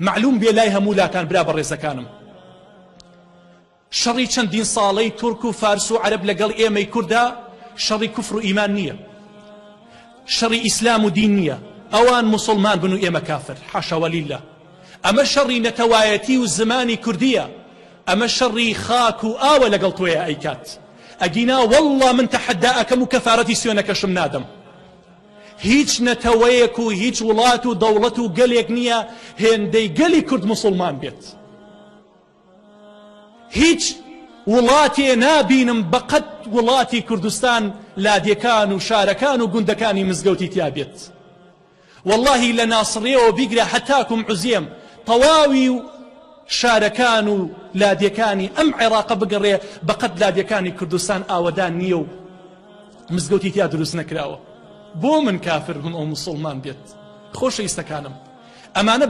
معلوم بێ لای هەموو لاکان برا بەڕێزەکانم شەڕی چەندین ساڵەی تورک و فارس و عەرەب لەگەڵ ئێمەی کووردا شەڕی کوفر و ئیمان نییە شەڕی ئیسلام و دین نییە ئەوان موسڵمان بن و ئێمە کافر حاشا وەلیللا ئەمە شەڕی نەتەوایەتی و زمانی کوردیە ئەمە شەڕی خاک و ئاوە لەگەڵ تۆیە ئەیکات ئەگینا وەڵڵا من تەحەدا ئەکەم و کەفارەتی سوێنەکەشم نادەم هیچ نەتەوەیەک و هیچ وڵات و دەوڵەت و گەلێک نییە هێندەی گەلی کورد موسڵمان بێت هیچ وڵاتێ نابینم بەقەت وڵاتی کوردستان لادیەکان و شارەکان و گوندەکانی مزگەوتی تیا بێت واللهی لە ناسڕێەوە بیگرە هەتاکم عوزێم تەواوی و شارەکان و لادیەکانی ئەم عێراقە بگەڕێ بەقەت لادیەکانی کوردستان ئاوەدان نییە و مزگەوتی تیا دروست نەکراوە بۆ من کافر بم ئەو موسڵمان بێت خۆشەویستەکانم ئەمانە